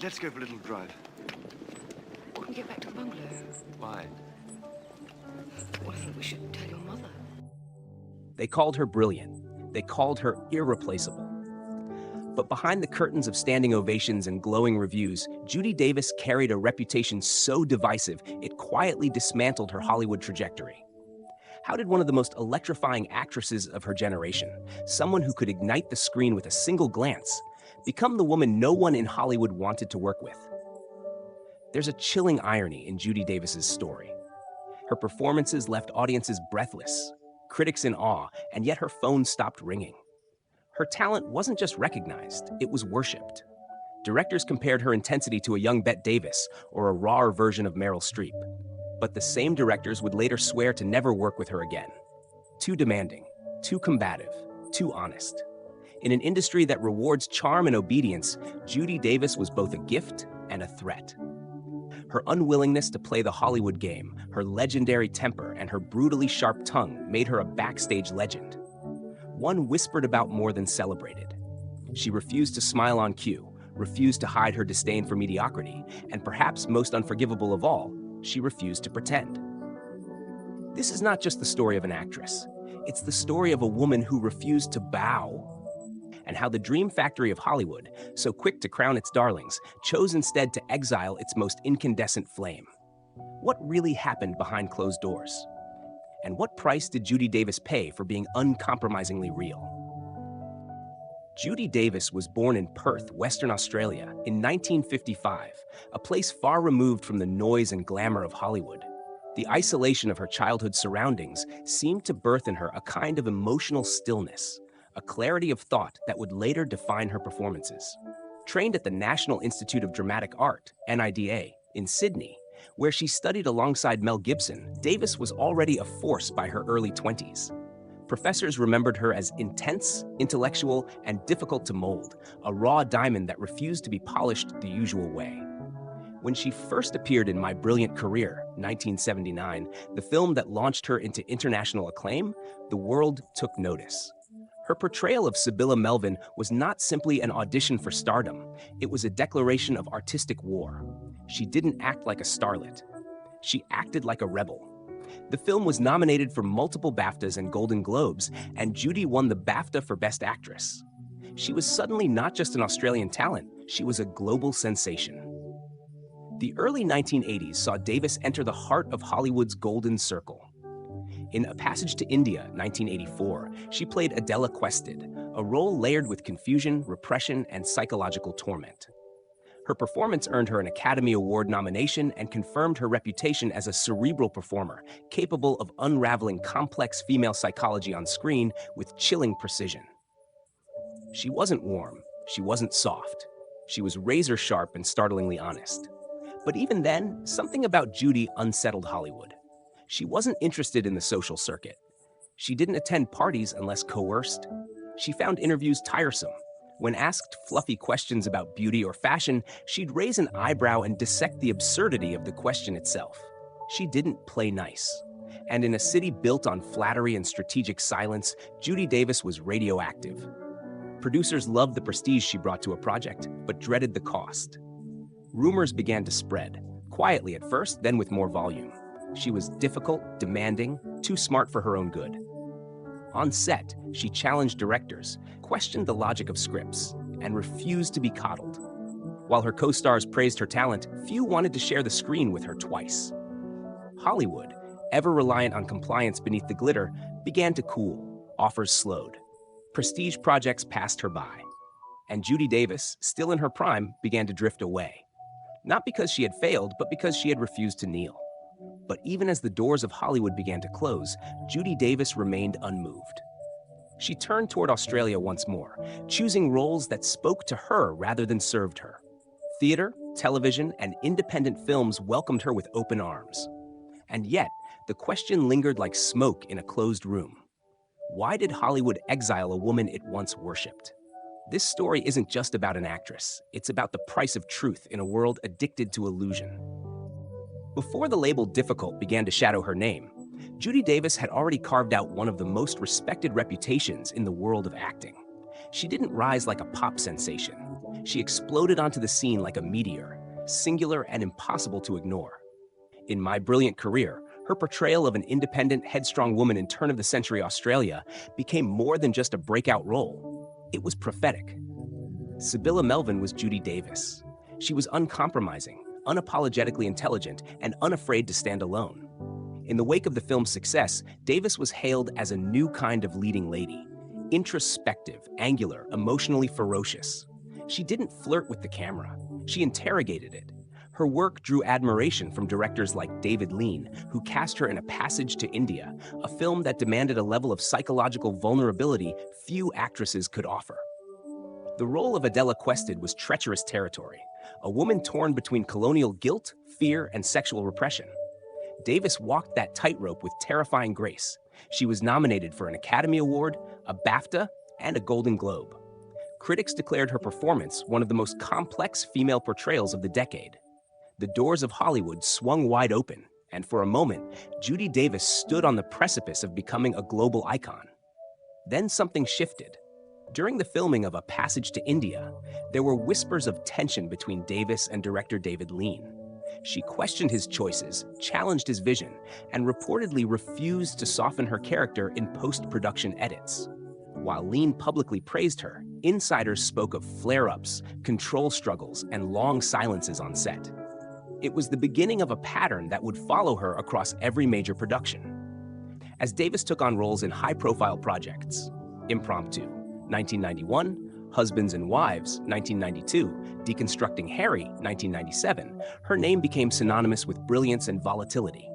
Let's go for a little drive. Couldn't we get back to the bungalow? Why? Well, I think we should tell your mother. They called her brilliant. They called her irreplaceable. But behind the curtains of standing ovations and glowing reviews, Judy Davis carried a reputation so divisive it quietly dismantled her Hollywood trajectory. How did one of the most electrifying actresses of her generation, someone who could ignite the screen with a single glance, become the woman no one in Hollywood wanted to work with? There's a chilling irony in Judy Davis's story. Her performances left audiences breathless, critics in awe, and yet her phone stopped ringing. Her talent wasn't just recognized, it was worshipped. Directors compared her intensity to a young Bette Davis or a rawer version of Meryl Streep. But the same directors would later swear to never work with her again. Too demanding, too combative, too honest. In an industry that rewards charm and obedience, Judy Davis was both a gift and a threat. Her unwillingness to play the Hollywood game, her legendary temper, and her brutally sharp tongue made her a backstage legend. One whispered about more than celebrated. She refused to smile on cue, refused to hide her disdain for mediocrity, and perhaps most unforgivable of all, she refused to pretend. This is not just the story of an actress. It's the story of a woman who refused to bow, and how the dream factory of Hollywood, so quick to crown its darlings, chose instead to exile its most incandescent flame. What really happened behind closed doors? And what price did Judy Davis pay for being uncompromisingly real? Judy Davis was born in Perth, Western Australia, in 1955, a place far removed from the noise and glamour of Hollywood. The isolation of her childhood surroundings seemed to birth in her a kind of emotional stillness, a clarity of thought that would later define her performances. Trained at the National Institute of Dramatic Art, NIDA, in Sydney, where she studied alongside Mel Gibson, Davis was already a force by her early 20s. Professors remembered her as intense, intellectual, and difficult to mold, a raw diamond that refused to be polished the usual way. When she first appeared in My Brilliant Career, 1979, the film that launched her into international acclaim, the world took notice. Her portrayal of Sibylla Melvin was not simply an audition for stardom, it was a declaration of artistic war. She didn't act like a starlet. She acted like a rebel. The film was nominated for multiple BAFTAs and Golden Globes, and Judy won the BAFTA for Best Actress. She was suddenly not just an Australian talent, she was a global sensation. The early 1980s saw Davis enter the heart of Hollywood's golden circle. In A Passage to India, 1984, she played Adela Quested, a role layered with confusion, repression, and psychological torment. Her performance earned her an Academy Award nomination and confirmed her reputation as a cerebral performer, capable of unraveling complex female psychology on screen with chilling precision. She wasn't warm, she wasn't soft. She was razor sharp and startlingly honest. But even then, something about Judy unsettled Hollywood. She wasn't interested in the social circuit. She didn't attend parties unless coerced. She found interviews tiresome. When asked fluffy questions about beauty or fashion, she'd raise an eyebrow and dissect the absurdity of the question itself. She didn't play nice. And in a city built on flattery and strategic silence, Judy Davis was radioactive. Producers loved the prestige she brought to a project, but dreaded the cost. Rumors began to spread, quietly at first, then with more volume. She was difficult, demanding, too smart for her own good. On set, she challenged directors, questioned the logic of scripts, and refused to be coddled. While her co-stars praised her talent, few wanted to share the screen with her twice. Hollywood, ever reliant on compliance beneath the glitter, began to cool. Offers slowed. Prestige projects passed her by. And Judy Davis, still in her prime, began to drift away. Not because she had failed, but because she had refused to kneel. But even as the doors of Hollywood began to close, Judy Davis remained unmoved. She turned toward Australia once more, choosing roles that spoke to her rather than served her. Theater, television, and independent films welcomed her with open arms. And yet, the question lingered like smoke in a closed room. Why did Hollywood exile a woman it once worshipped? This story isn't just about an actress. It's about the price of truth in a world addicted to illusion. Before the label difficult began to shadow her name, Judy Davis had already carved out one of the most respected reputations in the world of acting. She didn't rise like a pop sensation. She exploded onto the scene like a meteor, singular and impossible to ignore. In My Brilliant Career, her portrayal of an independent, headstrong woman in turn-of-the-century Australia became more than just a breakout role. It was prophetic. Sibylla Melvin was Judy Davis. She was uncompromising, unapologetically intelligent, and unafraid to stand alone. In the wake of the film's success, Davis was hailed as a new kind of leading lady. Introspective, angular, emotionally ferocious. She didn't flirt with the camera. She interrogated it. Her work drew admiration from directors like David Lean, who cast her in A Passage to India, a film that demanded a level of psychological vulnerability few actresses could offer. The role of Adela Quested was treacherous territory, a woman torn between colonial guilt, fear, and sexual repression. Davis walked that tightrope with terrifying grace. She was nominated for an Academy Award, a BAFTA, and a Golden Globe. Critics declared her performance one of the most complex female portrayals of the decade. The doors of Hollywood swung wide open, and for a moment, Judy Davis stood on the precipice of becoming a global icon. Then something shifted. During the filming of A Passage to India, there were whispers of tension between Davis and director David Lean. She questioned his choices, challenged his vision, and reportedly refused to soften her character in post-production edits. While Lean publicly praised her, insiders spoke of flare-ups, control struggles, and long silences on set. It was the beginning of a pattern that would follow her across every major production. As Davis took on roles in high-profile projects, Impromptu, 1991, Husbands and Wives, 1992, Deconstructing Harry, 1997, her name became synonymous with brilliance and volatility.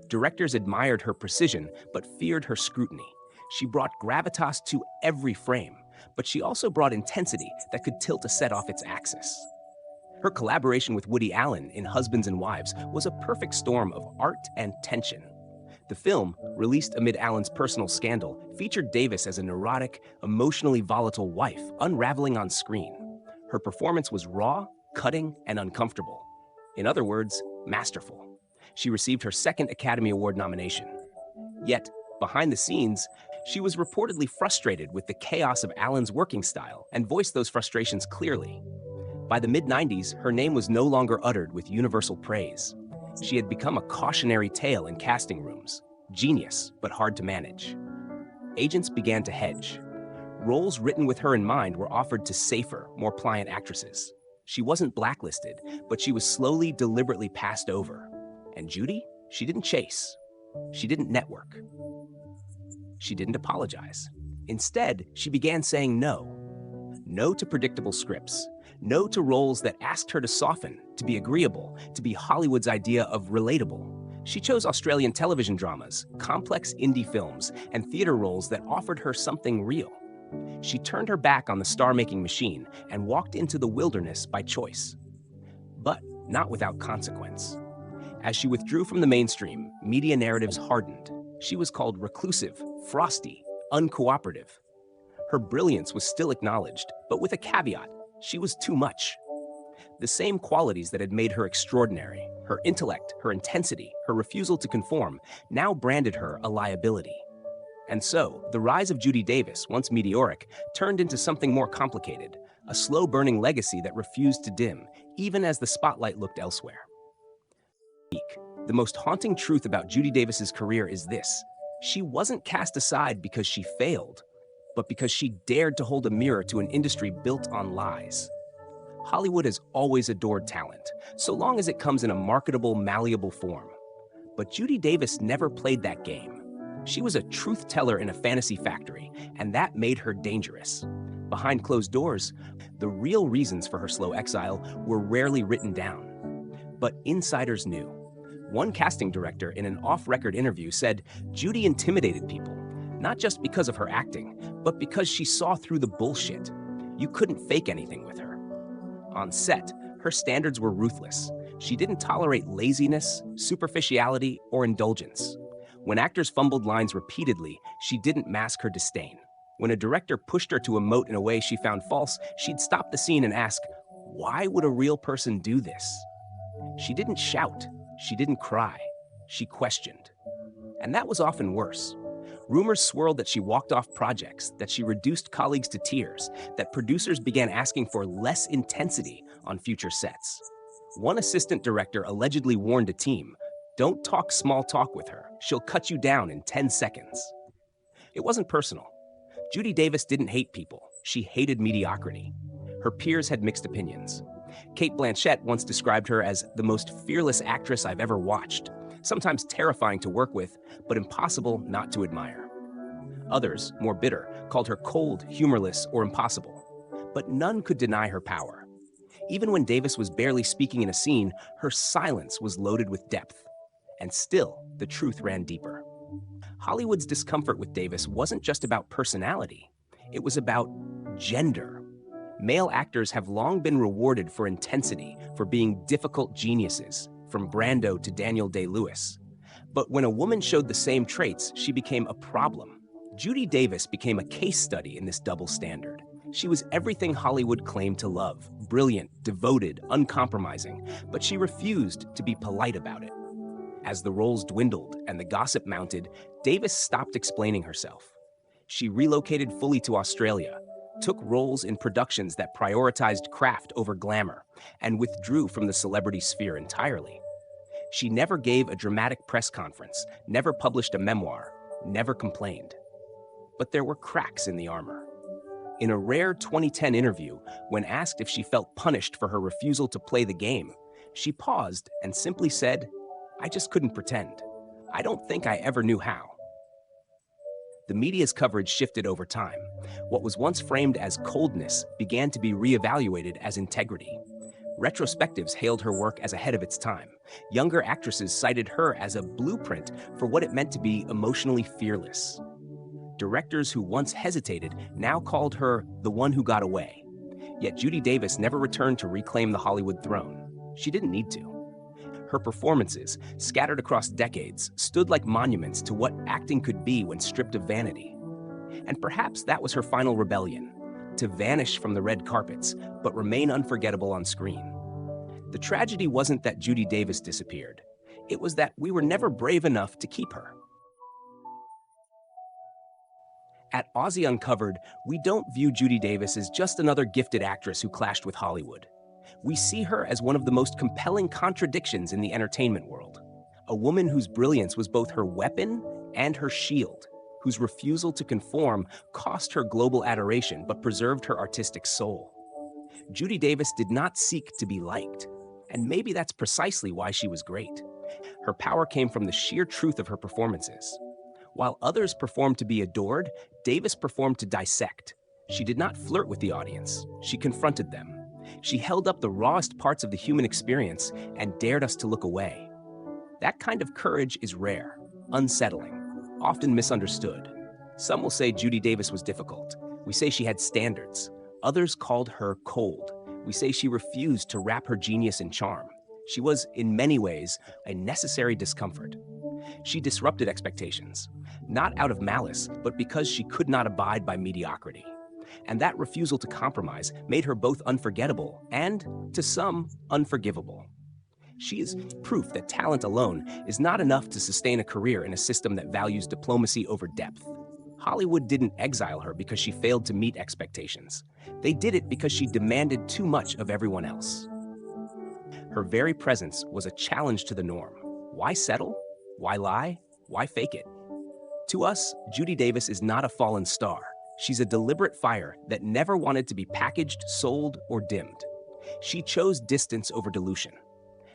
Directors admired her precision, but feared her scrutiny. She brought gravitas to every frame, but she also brought intensity that could tilt a set off its axis. Her collaboration with Woody Allen in Husbands and Wives was a perfect storm of art and tension. The film, released amid Allen's personal scandal, featured Davis as a neurotic, emotionally volatile wife unraveling on screen. Her performance was raw, cutting, and uncomfortable. In other words, masterful. She received her second Academy Award nomination. Yet, behind the scenes, she was reportedly frustrated with the chaos of Allen's working style and voiced those frustrations clearly. By the mid-90s, her name was no longer uttered with universal praise. She had become a cautionary tale in casting rooms, genius, but hard to manage. Agents began to hedge. Roles written with her in mind were offered to safer, more pliant actresses. She wasn't blacklisted, but she was slowly, deliberately passed over. And Judy? She didn't chase. She didn't network. She didn't apologize. Instead, she began saying no. No to predictable scripts. No to roles that asked her to soften, to be agreeable, to be Hollywood's idea of relatable. She chose Australian television dramas, complex indie films, and theater roles that offered her something real. She turned her back on the star-making machine and walked into the wilderness by choice. But not without consequence. As she withdrew from the mainstream, media narratives hardened. She was called reclusive, frosty, uncooperative. Her brilliance was still acknowledged, but with a caveat: she was too much. The same qualities that had made her extraordinary, her intellect, her intensity, her refusal to conform, now branded her a liability. And so, the rise of Judy Davis, once meteoric, turned into something more complicated, a slow-burning legacy that refused to dim, even as the spotlight looked elsewhere. The most haunting truth about Judy Davis's career is this: she wasn't cast aside because she failed, but because she dared to hold a mirror to an industry built on lies. Hollywood has always adored talent, so long as it comes in a marketable, malleable form. But Judy Davis never played that game. She was a truth teller in a fantasy factory, and that made her dangerous. Behind closed doors, the real reasons for her slow exile were rarely written down. But insiders knew. One casting director in an off-record interview said Judy intimidated people, not just because of her acting, but because she saw through the bullshit. You couldn't fake anything with her. On set, her standards were ruthless. She didn't tolerate laziness, superficiality, or indulgence. When actors fumbled lines repeatedly, she didn't mask her disdain. When a director pushed her to emote in a way she found false, she'd stop the scene and ask, "Why would a real person do this?" She didn't shout. She didn't cry. She questioned. And that was often worse. Rumors swirled that she walked off projects, that she reduced colleagues to tears, that producers began asking for less intensity on future sets. One assistant director allegedly warned a team, "Don't talk small talk with her. She'll cut you down in 10 seconds." It wasn't personal. Judy Davis didn't hate people. She hated mediocrity. Her peers had mixed opinions. Cate Blanchett once described her as the most fearless actress I've ever watched, sometimes terrifying to work with, but impossible not to admire. Others, more bitter, called her cold, humorless, or impossible. But none could deny her power. Even when Davis was barely speaking in a scene, her silence was loaded with depth. And still, the truth ran deeper. Hollywood's discomfort with Davis wasn't just about personality. It was about gender. Male actors have long been rewarded for intensity, for being difficult geniuses, from Brando to Daniel Day-Lewis. But when a woman showed the same traits, she became a problem. Judy Davis became a case study in this double standard. She was everything Hollywood claimed to love, brilliant, devoted, uncompromising, but she refused to be polite about it. As the roles dwindled and the gossip mounted, Davis stopped explaining herself. She relocated fully to Australia, took roles in productions that prioritized craft over glamour, and withdrew from the celebrity sphere entirely. She never gave a dramatic press conference, never published a memoir, never complained. But there were cracks in the armor. In a rare 2010 interview, when asked if she felt punished for her refusal to play the game, she paused and simply said, "I just couldn't pretend. I don't think I ever knew how." The media's coverage shifted over time. What was once framed as coldness began to be reevaluated as integrity. Retrospectives hailed her work as ahead of its time. Younger actresses cited her as a blueprint for what it meant to be emotionally fearless. Directors who once hesitated now called her the one who got away. Yet Judy Davis never returned to reclaim the Hollywood throne. She didn't need to. Her performances, scattered across decades, stood like monuments to what acting could be when stripped of vanity. And perhaps that was her final rebellion, to vanish from the red carpets, but remain unforgettable on screen. The tragedy wasn't that Judy Davis disappeared. It was that we were never brave enough to keep her. At Aussie Uncovered, we don't view Judy Davis as just another gifted actress who clashed with Hollywood. We see her as one of the most compelling contradictions in the entertainment world. A woman whose brilliance was both her weapon and her shield, whose refusal to conform cost her global adoration but preserved her artistic soul. Judy Davis did not seek to be liked, and maybe that's precisely why she was great. Her power came from the sheer truth of her performances. While others performed to be adored, Davis performed to dissect. She did not flirt with the audience. She confronted them. She held up the rawest parts of the human experience and dared us to look away. That kind of courage is rare, unsettling, often misunderstood. Some will say Judy Davis was difficult. We say she had standards. Others called her cold. We say she refused to wrap her genius in charm. She was, in many ways, a necessary discomfort. She disrupted expectations, not out of malice, but because she could not abide by mediocrity. And that refusal to compromise made her both unforgettable and, to some, unforgivable. She is proof that talent alone is not enough to sustain a career in a system that values diplomacy over depth. Hollywood didn't exile her because she failed to meet expectations. They did it because she demanded too much of everyone else. Her very presence was a challenge to the norm. Why settle? Why lie? Why fake it? To us, Judy Davis is not a fallen star. She's a deliberate fire that never wanted to be packaged, sold, or dimmed. She chose distance over dilution.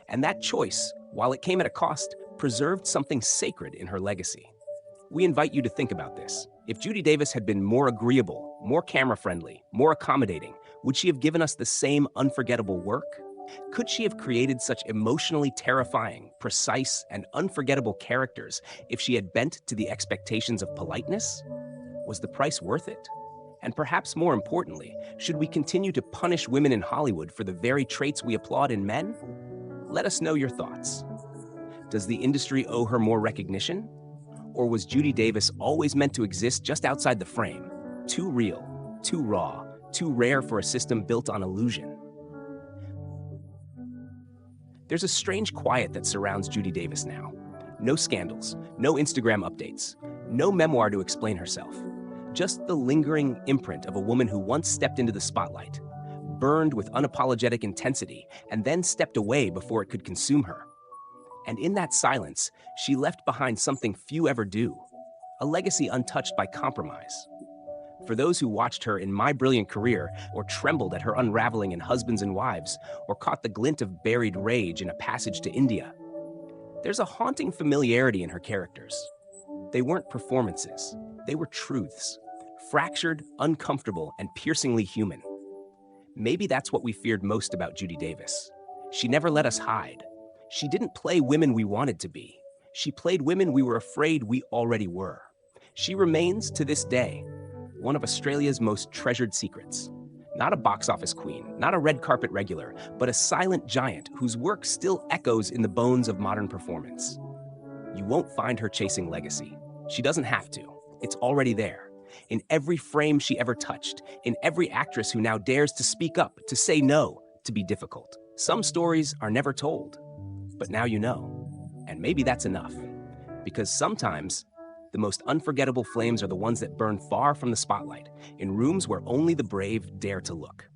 And that choice, while it came at a cost, preserved something sacred in her legacy. We invite you to think about this. If Judy Davis had been more agreeable, more camera-friendly, more accommodating, would she have given us the same unforgettable work? Could she have created such emotionally terrifying, precise, and unforgettable characters if she had bent to the expectations of politeness? Was the price worth it? And perhaps more importantly, should we continue to punish women in Hollywood for the very traits we applaud in men? Let us know your thoughts. Does the industry owe her more recognition? Or was Judy Davis always meant to exist just outside the frame? Too real, too raw, too rare for a system built on illusion. There's a strange quiet that surrounds Judy Davis now. No scandals, no Instagram updates, No memoir to explain herself, just the lingering imprint of a woman who once stepped into the spotlight, burned with unapologetic intensity, and then stepped away before it could consume her. And in that silence, she left behind something few ever do, a legacy untouched by compromise. For those who watched her in My Brilliant Career, or trembled at her unraveling in Husbands and Wives, or caught the glint of buried rage in A Passage to India, there's a haunting familiarity in her characters. They weren't performances, they were truths, fractured, uncomfortable, and piercingly human. Maybe that's what we feared most about Judy Davis. She never let us hide. She didn't play women we wanted to be. She played women we were afraid we already were. She remains, to this day, one of Australia's most treasured secrets. Not a box office queen, not a red carpet regular, but a silent giant whose work still echoes in the bones of modern performance. You won't find her chasing legacy. She doesn't have to. It's already there. In every frame she ever touched, in every actress who now dares to speak up, to say no, to be difficult. Some stories are never told, but now you know. And maybe that's enough. Because sometimes, the most unforgettable flames are the ones that burn far from the spotlight, in rooms where only the brave dare to look.